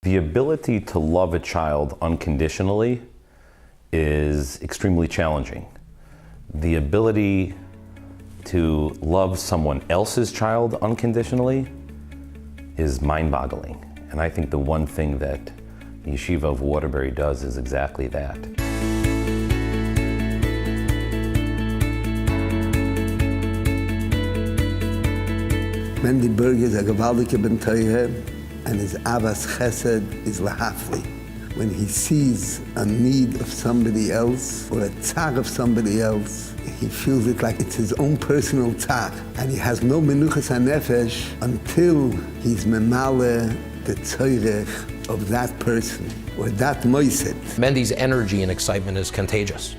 The ability to love a child unconditionally is extremely challenging. The ability to love someone else's child unconditionally is mind-boggling. And I think the one thing that the Yeshiva of Waterbury does is exactly that. Mendy Berger is a gewaltige ben Torah, and his avas chesed is lahafli. When he sees a need of somebody else or a tzar of somebody else, he feels it like it's his own personal tzar, and he has no menuchas hanefesh until he's memale the tzorech of that person or that moiset. Mendy's energy and excitement is contagious.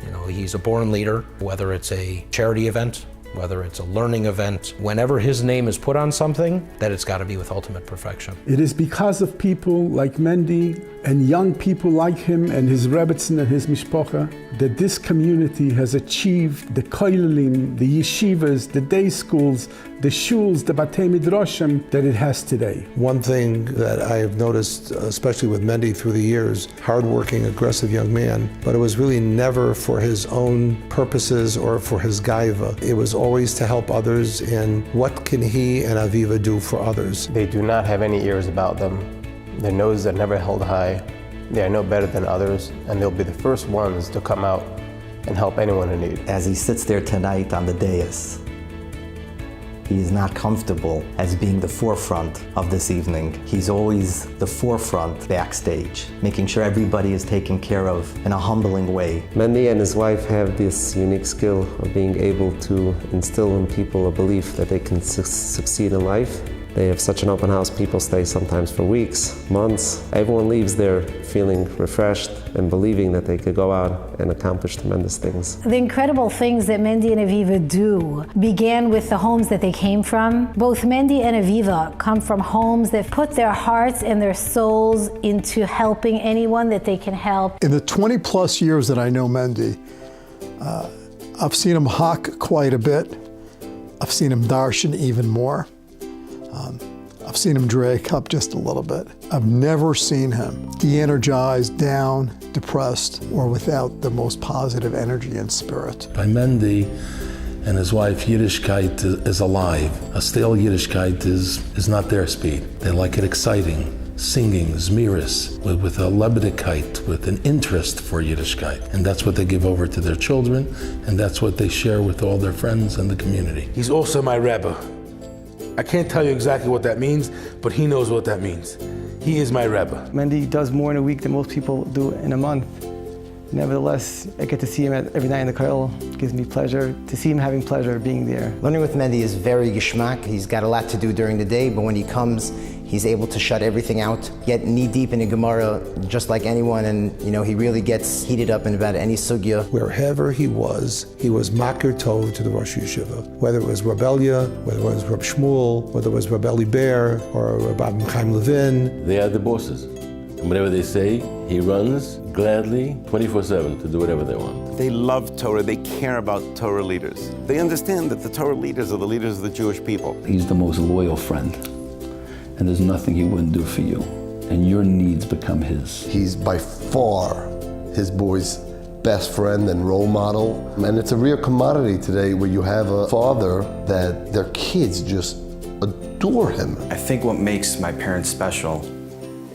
You know, he's a born leader, whether it's a charity event, whether it's a learning event. Whenever his name is put on something, that it's got to be with ultimate perfection. It is because of people like Mendy and young people like him and his Rebbetzin and his Mishpocha that this community has achieved the koilelim, the yeshivas, the day schools, the shuls, the batei midrashim that it has today. One thing that I have noticed, especially with Mendy through the years, hardworking, aggressive young man, but it was really never for his own purposes or for his gaiva. It was always to help others, and what can he and Aviva do for others? They do not have any ears about them. Their noses are never held high. They are no better than others, and they'll be the first ones to come out and help anyone in need. As he sits there tonight on the dais, he is not comfortable as being the forefront of this evening. He's always the forefront backstage, making sure everybody is taken care of in a humbling way. Mendy and his wife have this unique skill of being able to instill in people a belief that they can succeed in life. They have such an open house, people stay sometimes for weeks, months. Everyone leaves there feeling refreshed and believing that they could go out and accomplish tremendous things. The incredible things that Mendy and Aviva do began with the homes that they came from. Both Mendy and Aviva come from homes that put their hearts and their souls into helping anyone that they can help. In the 20 plus years that I know Mendy, I've seen him hawk quite a bit. I've seen him darshan even more. I've seen him drag up just a little bit. I've never seen him de-energized, down, depressed, or without the most positive energy and spirit. By Mendy and his wife, Yiddishkeit is alive. A stale Yiddishkeit is not their speed. They like it exciting, singing, zmiris, with a lebedikkeit, with an interest for Yiddishkeit. And that's what they give over to their children, and that's what they share with all their friends and the community. He's also my Rebbe. I can't tell you exactly what that means, but he knows what that means. He is my Rebbe. Mendy does more in a week than most people do in a month. Nevertheless, I get to see him every night in the kollel. It gives me pleasure to see him having pleasure being there. Learning with Mendy is very geschmack. He's got a lot to do during the day, but when he comes, he's able to shut everything out, get knee-deep in a Gemara just like anyone, and he really gets heated up in about any sugya. Wherever he was makir tov to the Rosh Yeshiva. Whether it was Rebellia, whether it was Reb Shmuel, whether it was Reb Eli Ber, or Reb Chaim Levin. They are the bosses. And whatever they say, he runs gladly 24/7 to do whatever they want. They love Torah. They care about Torah leaders. They understand that the Torah leaders are the leaders of the Jewish people. He's the most loyal friend. And there's nothing he wouldn't do for you. And your needs become his. He's by far his boy's best friend and role model. And it's a rare commodity today where you have a father that their kids just adore him. I think what makes my parents special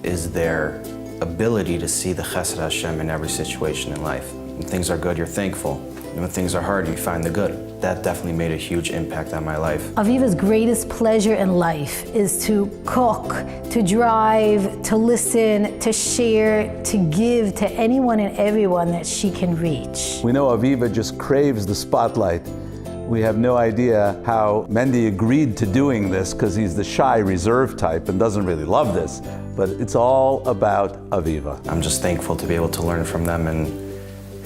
is their ability to see the Chesed Hashem in every situation in life. When things are good, you're thankful. And when things are hard, you find the good. That definitely made a huge impact on my life. Aviva's greatest pleasure in life is to cook, to drive, to listen, to share, to give to anyone and everyone that she can reach. We know Aviva just craves the spotlight. We have no idea how Mendy agreed to doing this because he's the shy, reserved type and doesn't really love this. But it's all about Aviva. I'm just thankful to be able to learn from them, and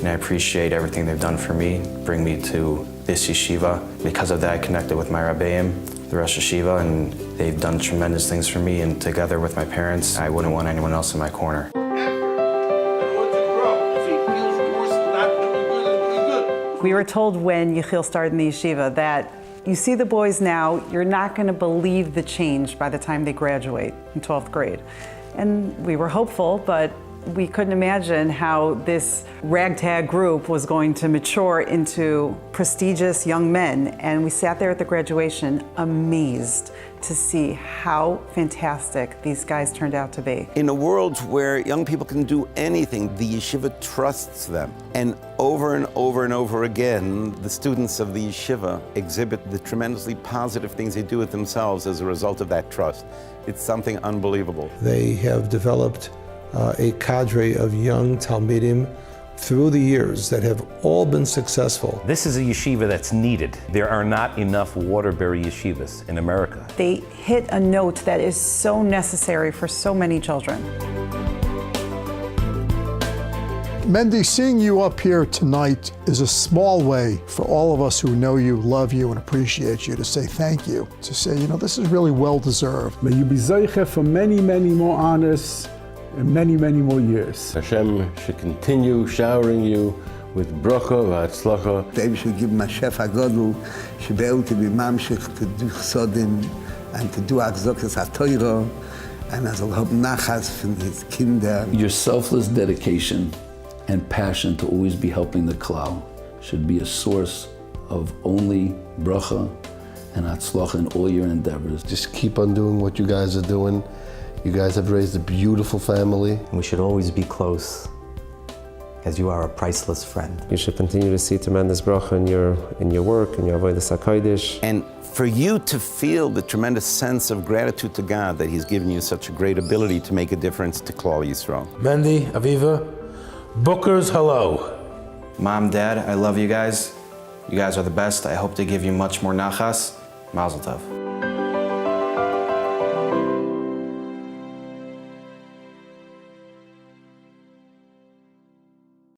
I appreciate everything they've done for me, bring me to this yeshiva. Because of that, I connected with my Rabbeim, the Rosh Yeshiva, and they've done tremendous things for me, and together with my parents, I wouldn't want anyone else in my corner. We were told when Yechiel started in the yeshiva that you see the boys now, you're not going to believe the change by the time they graduate in 12th grade. And we were hopeful, but we couldn't imagine how this ragtag group was going to mature into prestigious young men. And we sat there at the graduation amazed to see how fantastic these guys turned out to be. In a world where young people can do anything, the yeshiva trusts them. And over and over again, the students of the yeshiva exhibit the tremendously positive things they do with themselves as a result of that trust. It's something unbelievable. They have developed a cadre of young Talmidim through the years that have all been successful. This is a yeshiva that's needed. There are not enough Waterbury yeshivas in America. They hit a note that is so necessary for so many children. Mendy, seeing you up here tonight is a small way for all of us who know you, love you, and appreciate you to say thank you, to say, you know, this is really well-deserved. May you be zeicher for many, many more honors and many, many more years. Hashem should continue showering you with bracha v'atzlacha. They should give him a chef agadol, should be able to be mamshich to do chsodim and to do achzokas ha-Torah, and as have nachas from his kinder. Your selfless dedication and passion to always be helping the klal should be a source of only bracha and atzlacha in all your endeavors. Just keep on doing what you guys are doing. You guys have raised a beautiful family. We should always be close, as you are a priceless friend. You should continue to see tremendous bracha in your work, in your avodas hakodesh. And for you to feel the tremendous sense of gratitude to God that He's given you such a great ability to make a difference to Klal Yisrael. Mendy, Aviva, Bookers, hello. Mom, Dad, I love you guys. You guys are the best. I hope to give you much more nachas. Mazel tov.